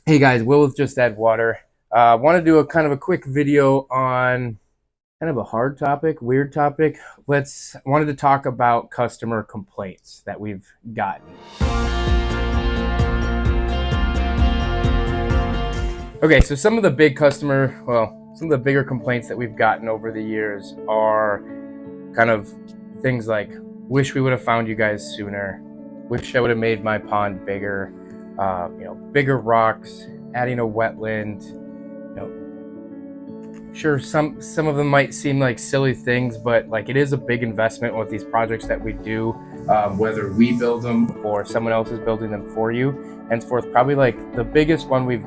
Hey guys, Will with Just Add Water. Want to do a kind of a quick video on kind of a hard topic, weird topic. Wanted to talk about customer complaints that we've gotten. Okay, so some of the bigger complaints that we've gotten over the years are kind of things like, wish we would have found you guys sooner, wish I would have made my pond bigger, bigger rocks, adding a wetland. Sure, some of them might seem like silly things, but like it is a big investment with these projects that we do, whether we build them or someone else is building them for you. Henceforth, probably like the biggest one we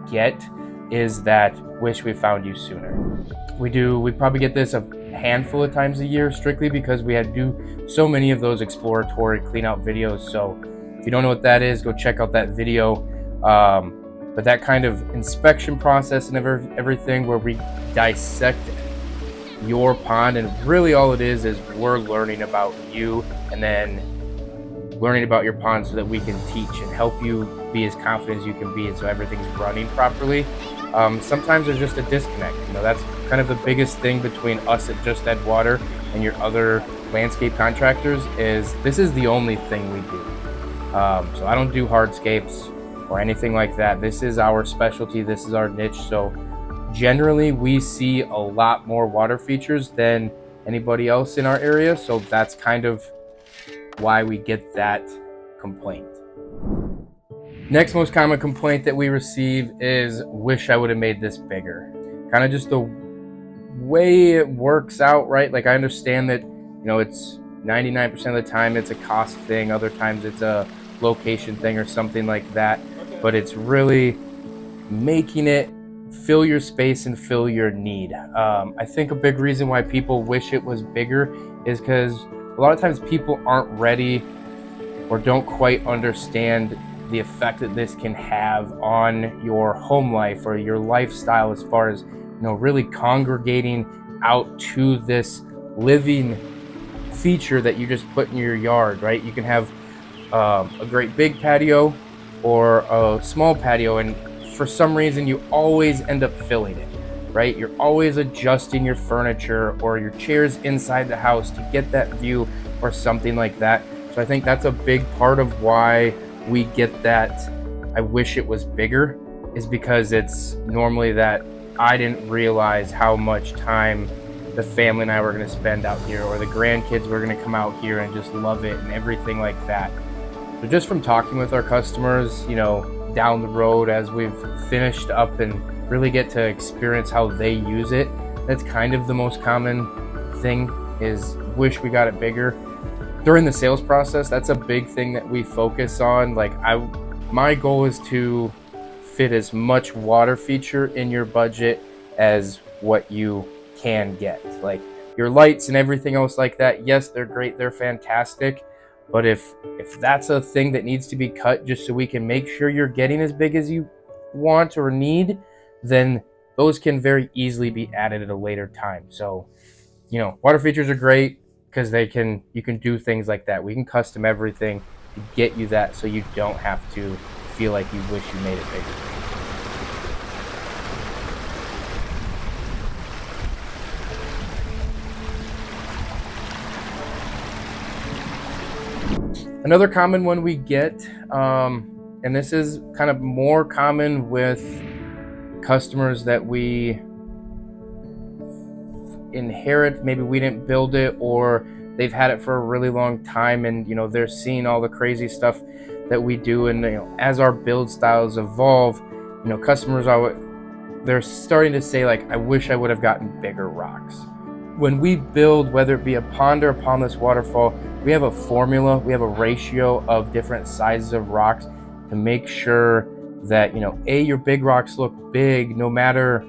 get is that wish we found you sooner. We probably get this a handful of times a year, strictly because we had to do so many of those exploratory clean out videos. So if you don't know what that is, go check out that video. But that kind of inspection process and everything where we dissect your pond, and really all it is we're learning about you and then learning about your pond so that we can teach and help you be as confident as you can be, and so everything's running properly. Sometimes there's just a disconnect. That's kind of the biggest thing between us at Just Add Water and your other landscape contractors is this is the only thing we do. So I don't do hardscapes or anything like that. This is our specialty. This is our niche. So generally we see a lot more water features than anybody else in our area. So that's kind of why we get that complaint. Next most common complaint that we receive is, wish I would have made this bigger. Kind of just the way it works out, right? Like I understand that, it's 99% of the time it's a cost thing. Other times it's a location thing or something like that. But it's really making it fill your space and fill your need. I think a big reason why people wish it was bigger is because a lot of times people aren't ready or don't quite understand the effect that this can have on your home life or your lifestyle, as far as really congregating out to this living feature that you just put in your yard, right? You can have a great big patio or a small patio, and for some reason you always end up filling it, right? You're always adjusting your furniture or your chairs inside the house to get that view or something like that. So I think that's a big part of why we get that I wish it was bigger, is because it's normally that I didn't realize how much time the family and I were going to spend out here, or the grandkids were going to come out here and just love it and everything like that. So just from talking with our customers, down the road as we've finished up and really get to experience how they use it, that's kind of the most common thing, is wish we got it bigger. During the sales process, that's a big thing that we focus on. Like my goal is to fit as much water feature in your budget as what you can get. Like your lights and everything else like that, yes, they're great, they're fantastic. But if that's a thing that needs to be cut just so we can make sure you're getting as big as you want or need, then those can very easily be added at a later time. So, water features are great because you can do things like that. We can custom everything to get you that, so you don't have to feel like you wish you made it bigger. Another common one we get, and this is kind of more common with customers that we inherit. Maybe we didn't build it, or they've had it for a really long time, and they're seeing all the crazy stuff that we do, and as our build styles evolve, customers they're starting to say, like, I wish I would have gotten bigger rocks. When we build, whether it be a pond or a pondless waterfall, we have a formula, we have a ratio of different sizes of rocks to make sure that, your big rocks look big no matter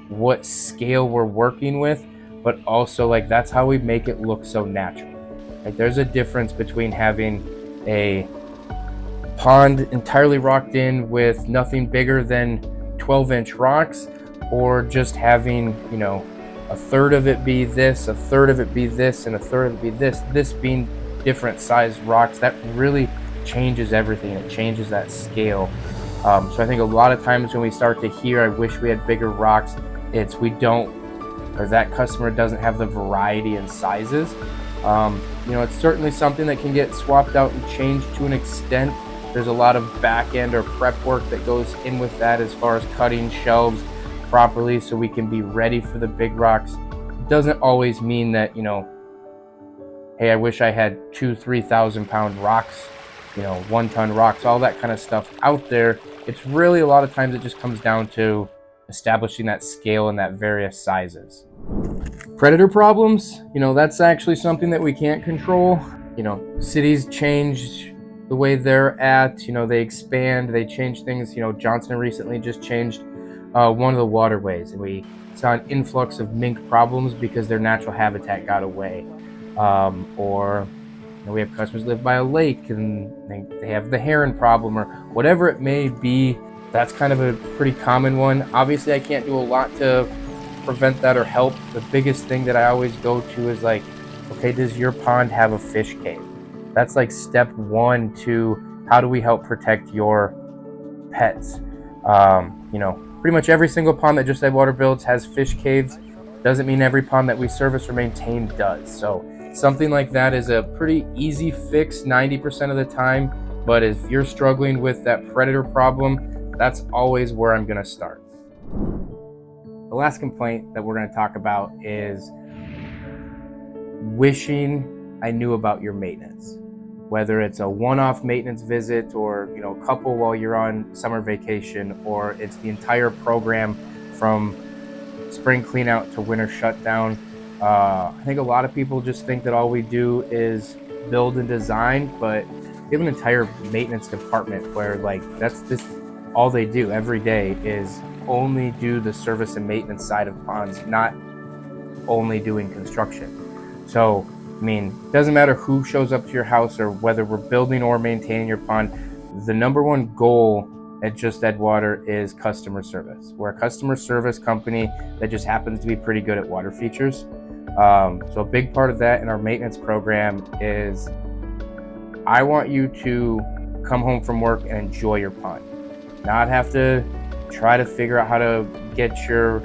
what scale we're working with, but also like that's how we make it look so natural. Like there's a difference between having a pond entirely rocked in with nothing bigger than 12-inch rocks, or just having, a third of it be this, a third of it be this, and a third of it be this being different sized rocks. That really changes everything. It changes that scale. So I think a lot of times when we start to hear, I wish we had bigger rocks, it's we don't, or that customer doesn't have the variety in sizes. It's certainly something that can get swapped out and changed to an extent. There's a lot of back end or prep work that goes in with that as far as cutting shelves properly so we can be ready for the big rocks. It doesn't always mean that, hey, I wish I had 2,000-3,000 pound rocks, 1 ton rocks, all that kind of stuff out there. It's really, a lot of times it just comes down to establishing that scale and that various sizes. Predator problems, that's actually something that we can't control. Cities change the way they're at, they expand, they change things. Johnson recently just changed one of the waterways, and we saw an influx of mink problems because their natural habitat got away. Or we have customers live by a lake and they have the heron problem, or whatever it may be. That's kind of a pretty common one. Obviously, I can't do a lot to prevent that or help. The biggest thing that I always go to is like, okay, does your pond have a fish cave? That's like step one to how do we help protect your pets? Pretty much every single pond that Just Add Water builds has fish caves. Doesn't mean every pond that we service or maintain does. So something like that is a pretty easy fix 90% of the time. But if you're struggling with that predator problem, that's always where I'm gonna start. The last complaint that we're gonna talk about is wishing I knew about your maintenance. Whether it's a one-off maintenance visit or a couple while you're on summer vacation, or it's the entire program from spring clean out to winter shutdown. I think a lot of people just think that all we do is build and design, but we have an entire maintenance department where that's just all they do every day is only do the service and maintenance side of ponds, not only doing construction. So it doesn't matter who shows up to your house or whether we're building or maintaining your pond, the number one goal at Just Add Water is customer service. We're a customer service company that just happens to be pretty good at water features. So a big part of that in our maintenance program is I want you to come home from work and enjoy your pond. Not have to try to figure out how to get your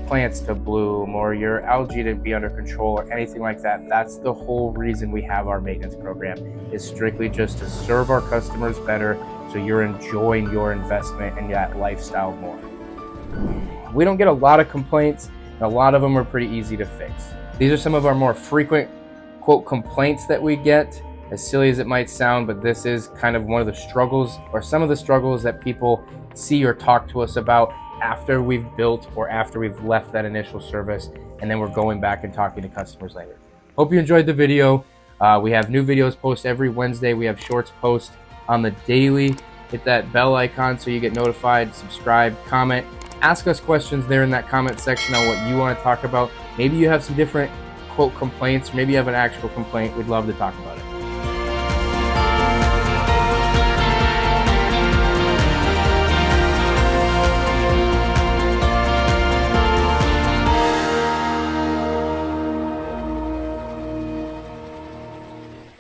plants to bloom or your algae to be under control or anything like that. That's the whole reason we have our maintenance program, is strictly just to serve our customers better so you're enjoying your investment and that lifestyle more. We don't get a lot of complaints, and a lot of them are pretty easy to fix. These are some of our more frequent quote complaints that we get, as silly as it might sound, but this is kind of one of the struggles, or some of the struggles that people see or talk to us about after we've built or after we've left that initial service, and then we're going back and talking to customers later. Hope you enjoyed the video. We have new videos posted every Wednesday. We have shorts post on the daily. Hit that bell icon so you get notified, subscribe, comment, ask us questions there in that comment section on what you want to talk about. Maybe you have some different quote complaints, or maybe you have an actual complaint. We'd love to talk about it.